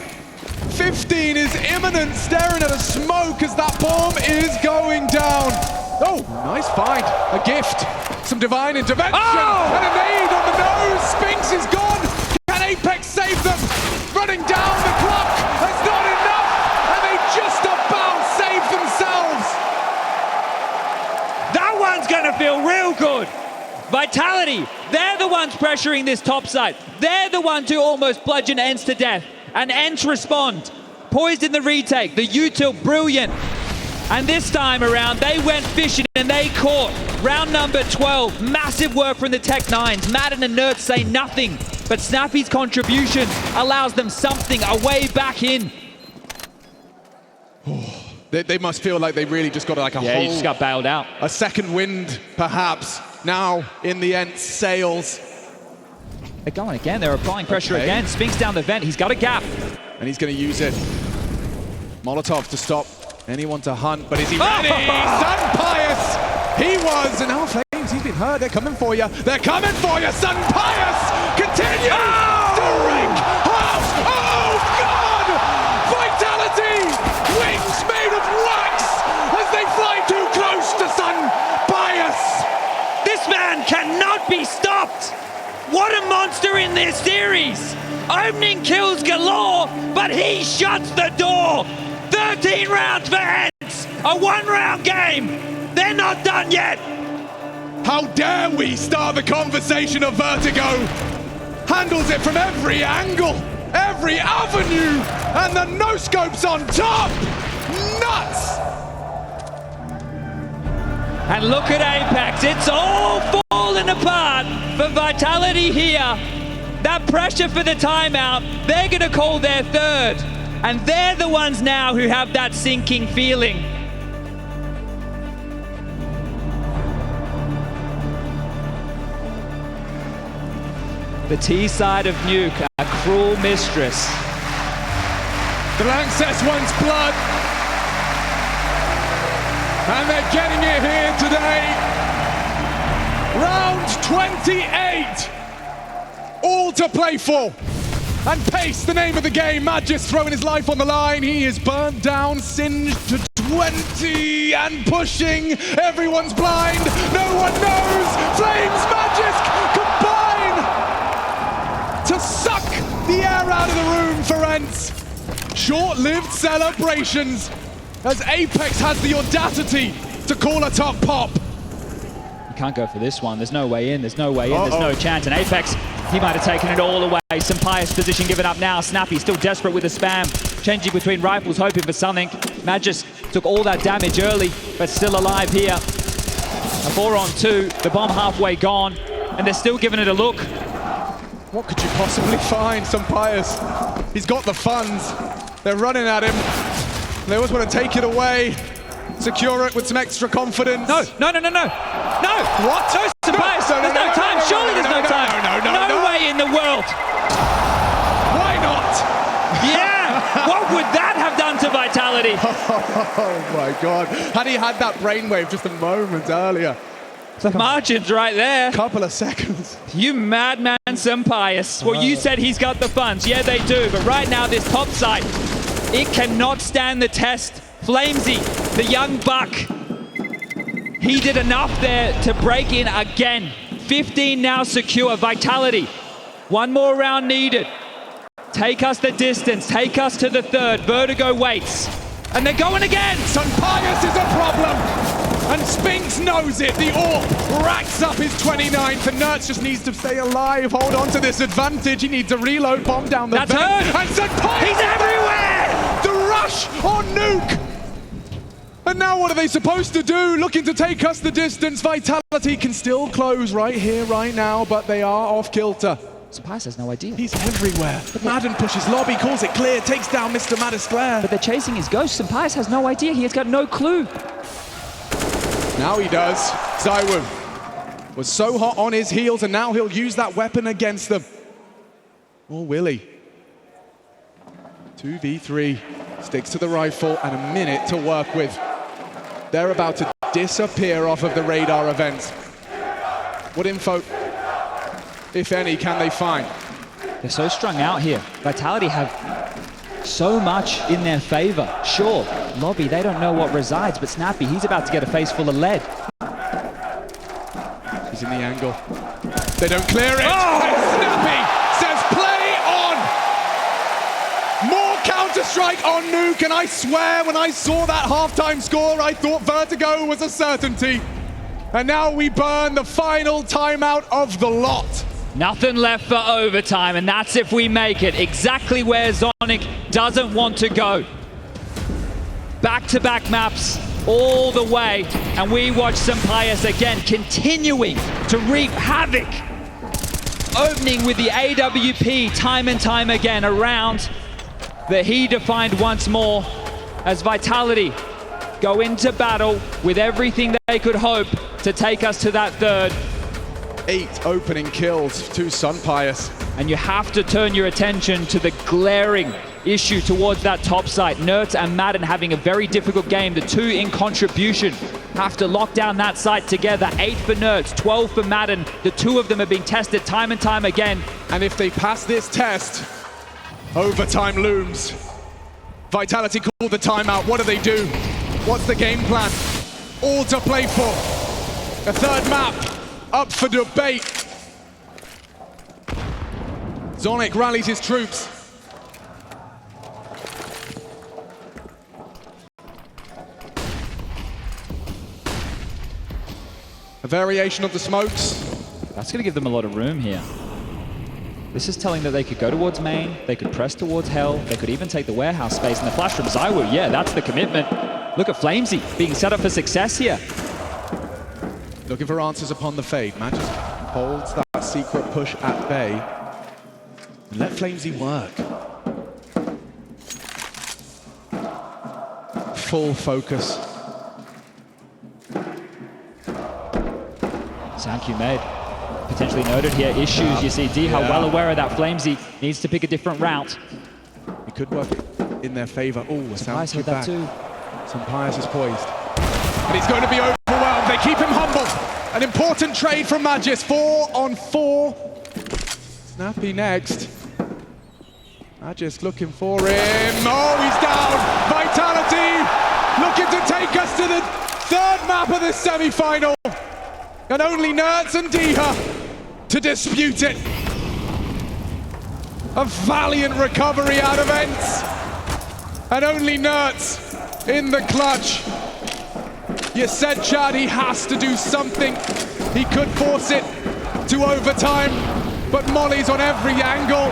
15 is imminent, staring at a smoke as that bomb is going down. Oh, nice find. A gift. Some divine intervention. Oh! And a nade on the nose. Spinx is gone. Can Apex save them? Running down the clock. That's not enough. And they just about save themselves. That one's going to feel real good. Vitality, they're the ones pressuring this top side. They're the ones who almost bludgeon ENCE to death. And ENCE respond. Poised in the retake, the util brilliant. And this time around, they went fishing and they caught. Round number 12, massive work from the Tech 9s. Madden and Nerds say nothing, but Snappi's contribution allows them something, a way back in. They must feel like they really just got like a Yeah, whole... you just got bailed out. A second wind, perhaps, now in the ENCE sails. They're going again, they're applying pressure again. Spinx down the vent, he's got a gap. And he's going to use it. Molotov to stop anyone to hunt, but is he ready? SunPayus! He was, and now flameZ, he's been heard. They're coming for you. They're coming for you. SunPayus continues to wreak house. Oh, God! Vitality! Wings made of wax as they fly too close to SunPayus. This man cannot be stopped! What a monster in this series! Opening kills galore, but he shuts the door! 13 rounds for ENCE! A one-round game! They're not done yet! How dare we start the conversation of Vertigo? Handles it from every angle, every avenue, and the no-scopes on top! Nuts! And look at Apex, it's all falling apart for Vitality here. That pressure for the timeout, they're gonna call their third. And they're the ones now who have that sinking feeling. The T side of Nuke, a cruel mistress. The Lanxess wants blood. And they're getting it here today. Round 28. All to play for. And pace, the name of the game. Magisk throwing his life on the line. He is burnt down, singed to 20 and pushing. Everyone's blind. No one knows. Flames, Magisk combine to suck the air out of the room for ENCE. Short-lived celebrations as Apex has the audacity to call a top pop. You can't go for this one. There's no way in. There's no way in. There's no chance. And Apex, he might have taken it all away. SunPayus position given up now. Snappi still desperate with the spam. Changing between rifles, hoping for something. Magisk took all that damage early, but still alive here. A 4-on-2. The bomb halfway gone. And they're still giving it a look. What could you possibly find, SunPayus? He's got the funds. They're running at him. They always want to take it away. Secure it with some extra confidence. No. What? No, SunPayus, there's no time. Surely there's no time. No way in the world. Why not? Yeah. What would that have done to Vitality? Oh my God. Had he had that brainwave just a moment earlier. The margins right there. Couple of seconds. You madman, SunPayus. Well, you said he's got the funds. Yeah, they do. But right now, this top side, it cannot stand the test. flameZ, the young buck, he did enough there to break in again. 15 now secure. Vitality, one more round needed. Take us the distance. Take us to the third. Vertigo waits. And they're going again. SunPayus is a problem. And Spinx knows it. The AWP racks up his 29th, and Nertz just needs to stay alive, hold on to this advantage. He needs a reload, bomb down the vent. And SunPayus, he's everywhere! The rush on Nuke! And now what are they supposed to do? Looking to take us the distance. Vitality can still close right here, right now, but they are off kilter. SunPayus has no idea. He's everywhere. Madden pushes lobby, calls it clear, takes down Mr. Magisk. But they're chasing his ghost. SunPayus has no idea. He has got no clue. Now he does. Zywoo was so hot on his heels, and now he'll use that weapon against them. Or will he? 2v3, sticks to the rifle, and a minute to work with. They're about to disappear off of the radar events. What info, if any, can they find? They're so strung out here. Vitality have so much in their favor. Sure, lobby, they don't know what resides, but Snappi, he's about to get a face full of lead. He's in the angle. They don't clear it. Oh! And Snappi says play on! More Counter-Strike on Nuke, and I swear when I saw that halftime score, I thought Vertigo was a certainty. And now we burn the final timeout of the lot. Nothing left for overtime, and that's if we make it. Exactly where Zonic doesn't want to go. Back-to-back maps all the way, and we watch SunPayus again continuing to wreak havoc. Opening with the AWP time and time again around that he defined once more as Vitality go into battle with everything they could hope to take us to that third. 8 opening kills to SunPayus. And you have to turn your attention to the glaring issue towards that top site. Nertz and Madden having a very difficult game. The two in contribution have to lock down that site together. 8 for Nertz, 12 for Madden. The two of them have been tested time and time again. And if they pass this test, overtime looms. Vitality call the timeout. What do they do? What's the game plan? All to play for. A third map up for debate. Zonic rallies his troops. A variation of the smokes. That's going to give them a lot of room here. This is telling that they could go towards main, they could press towards hell, they could even take the warehouse space, and the flash from ZywOo, yeah, that's the commitment. Look at flameZ being set up for success here. Looking for answers upon the fade. Magisk holds that secret push at bay. And let flameZ work. Full focus. Sanku made. Potentially noted here, issues. You see Diha well aware of that. flameZ needs to pick a different route. It could work in their favor. Oh, SunPayus hit that too. SunPayus is poised. And he's going to be overwhelmed. They keep him humble. An important trade from Magisk. 4 on 4. Snappi next. Magisk looking for him. Oh, he's down. Vitality looking to take us to the third map of this semi-final. And only Nerds and Diha to dispute it. A valiant recovery out of ENCE. And only Nerds in the clutch. You said, Chad, he has to do something. He could force it to overtime, but Molly's on every angle.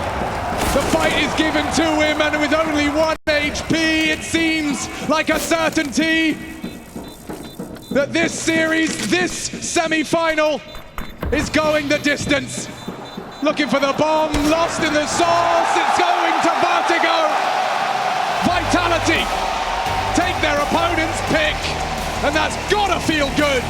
The fight is given to him, and with only 1 HP, it seems like a certainty that this series, this semi-final, is going the distance. Looking for the bomb, lost in the source, it's going to Vertigo. Vitality take their opponent's pick, and that's gotta feel good.